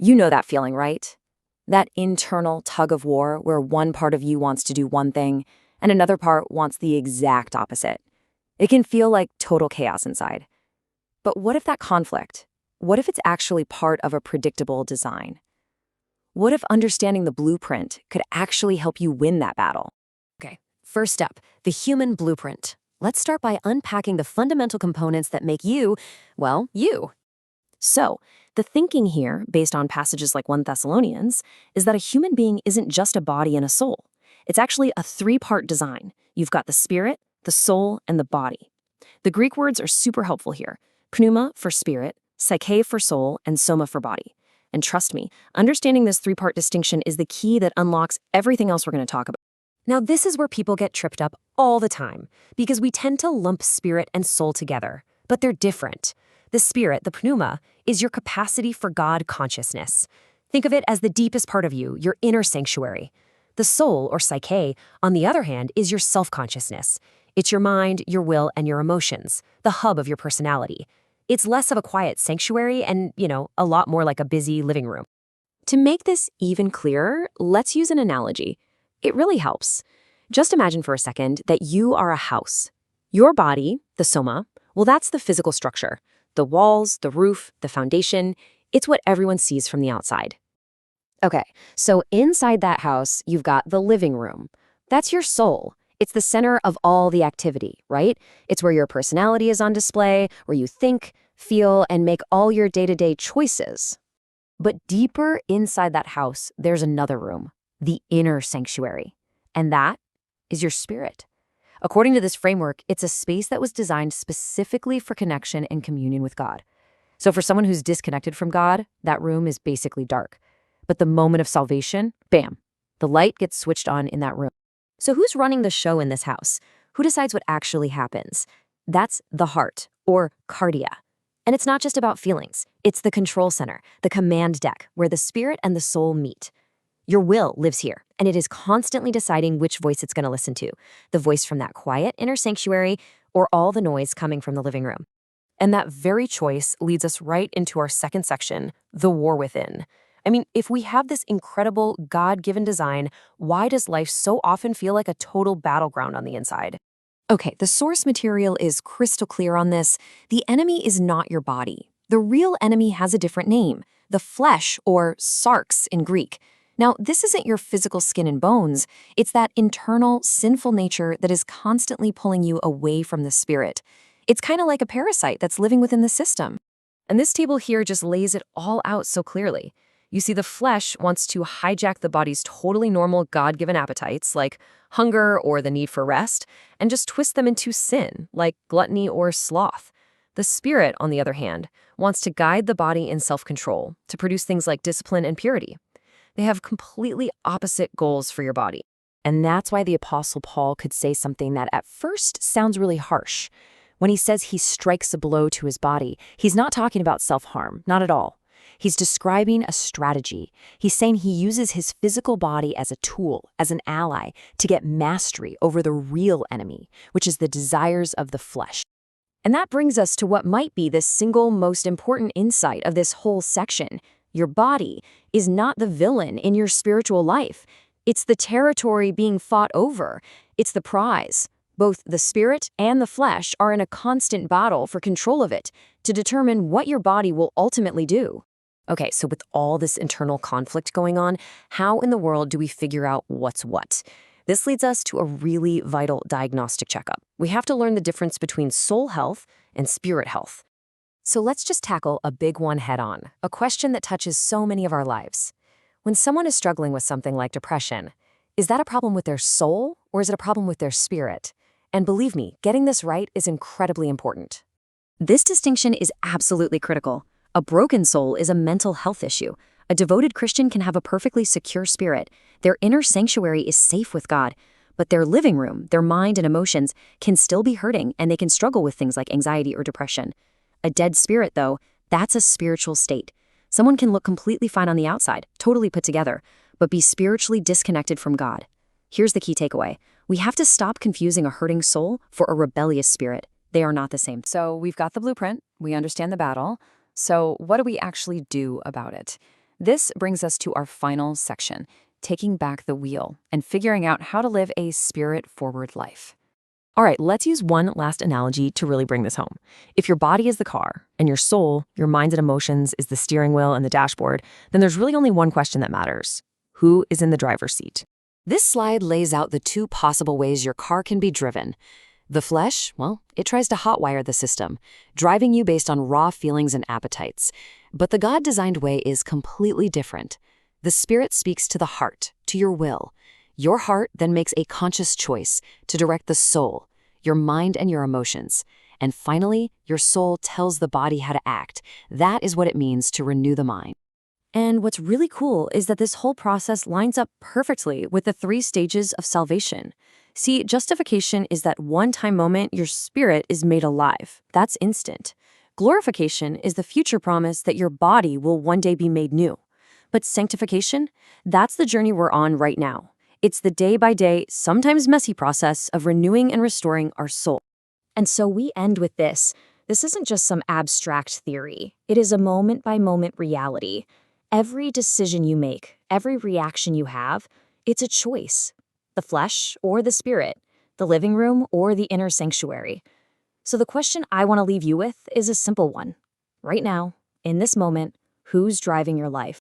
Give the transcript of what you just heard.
You know that feeling, right? That internal tug of war where one part of you wants to do one thing and another part wants the exact opposite. It can feel like total chaos inside. But what if that conflict? What if it's actually part of a predictable design? What if understanding the blueprint could actually help you win that battle? Okay, first up, the human blueprint. Let's start by unpacking the fundamental components that make you, well, you. So, the thinking here, based on passages like 1 Thessalonians, is that a human being isn't just a body and a soul. It's actually a 3-part design. You've got the spirit, the soul, and the body. The Greek words are super helpful here. Pneuma for spirit, psyche for soul, and soma for body. And trust me, understanding this 3-part distinction is the key that unlocks everything else we're going to talk about. Now, this is where people get tripped up all the time, because we tend to lump spirit and soul together, but they're different. The spirit, the pneuma, is your capacity for God consciousness. Think of it as the deepest part of you, your inner sanctuary. The soul, or psyche, on the other hand, is your self-consciousness. It's your mind, your will, and your emotions, the hub of your personality. It's less of a quiet sanctuary and, a lot more like a busy living room. To make this even clearer, let's use an analogy. It really helps. Just imagine for a second that you are a house. Your body, the soma, well, that's the physical structure. The walls, the roof, the foundation, it's what everyone sees from the outside. Okay, so inside that house, you've got the living room. That's your soul. It's the center of all the activity, right? It's where your personality is on display, where you think, feel, and make all your day-to-day choices. But deeper inside that house, there's another room, the inner sanctuary. And that is your spirit. According to this framework, it's a space that was designed specifically for connection and communion with God. So for someone who's disconnected from God, that room is basically dark. But the moment of salvation, bam, the light gets switched on in that room. So who's running the show in this house? Who decides what actually happens? That's the heart, or cardia. And it's not just about feelings. It's the control center, the command deck, where the spirit and the soul meet. Your will lives here, and it is constantly deciding which voice it's going to listen to, the voice from that quiet inner sanctuary or all the noise coming from the living room. And that very choice leads us right into our second section, the war within. I mean, if we have this incredible God-given design, why does life so often feel like a total battleground on the inside? Okay, the source material is crystal clear on this. The enemy is not your body. The real enemy has a different name, the flesh, or sarx in Greek. Now, this isn't your physical skin and bones. It's that internal, sinful nature that is constantly pulling you away from the spirit. It's kind of like a parasite that's living within the system. And this table here just lays it all out so clearly. You see, the flesh wants to hijack the body's totally normal God-given appetites, like hunger or the need for rest, and just twist them into sin, like gluttony or sloth. The spirit, on the other hand, wants to guide the body in self-control, to produce things like discipline and purity. They have completely opposite goals for your body. And that's why the Apostle Paul could say something that at first sounds really harsh. When he says he strikes a blow to his body, he's not talking about self-harm, not at all. He's describing a strategy. He's saying he uses his physical body as a tool, as an ally, to get mastery over the real enemy, which is the desires of the flesh. And that brings us to what might be the single most important insight of this whole section. Your body is not the villain in your spiritual life. It's the territory being fought over. It's the prize. Both the spirit and the flesh are in a constant battle for control of it, to determine what your body will ultimately do. Okay, so with all this internal conflict going on, how in the world do we figure out what's what? This leads us to a really vital diagnostic checkup. We have to learn the difference between soul health and spirit health. So let's just tackle a big one head on, a question that touches so many of our lives. When someone is struggling with something like depression, is that a problem with their soul or is it a problem with their spirit? And believe me, getting this right is incredibly important. This distinction is absolutely critical. A broken soul is a mental health issue. A devoted Christian can have a perfectly secure spirit. Their inner sanctuary is safe with God, but their living room, their mind and emotions can still be hurting and they can struggle with things like anxiety or depression. A dead spirit, though, that's a spiritual state. Someone can look completely fine on the outside, totally put together, but be spiritually disconnected from God. Here's the key takeaway. We have to stop confusing a hurting soul for a rebellious spirit. They are not the same. So we've got the blueprint. We understand the battle. So what do we actually do about it? This brings us to our final section, taking back the wheel and figuring out how to live a spirit-forward life. All right, let's use one last analogy to really bring this home. If your body is the car and your soul, your minds and emotions, is the steering wheel and the dashboard, then there's really only one question that matters. Who is in the driver's seat? This slide lays out the two possible ways your car can be driven. The flesh, well, it tries to hotwire the system, driving you based on raw feelings and appetites. But the God-designed way is completely different. The Spirit speaks to the heart, to your will. Your heart then makes a conscious choice to direct the soul, your mind and your emotions. And finally, your soul tells the body how to act. That is what it means to renew the mind. And what's really cool is that this whole process lines up perfectly with the 3 stages of salvation. See, justification is that one-time moment your spirit is made alive. That's instant. Glorification is the future promise that your body will one day be made new. But sanctification, that's the journey we're on right now. It's the day-by-day, sometimes messy process of renewing and restoring our soul. And so we end with this. This isn't just some abstract theory. It is a moment-by-moment reality. Every decision you make, every reaction you have, it's a choice. The flesh or the spirit, the living room or the inner sanctuary. So the question I want to leave you with is a simple one. Right now, in this moment, who's driving your life?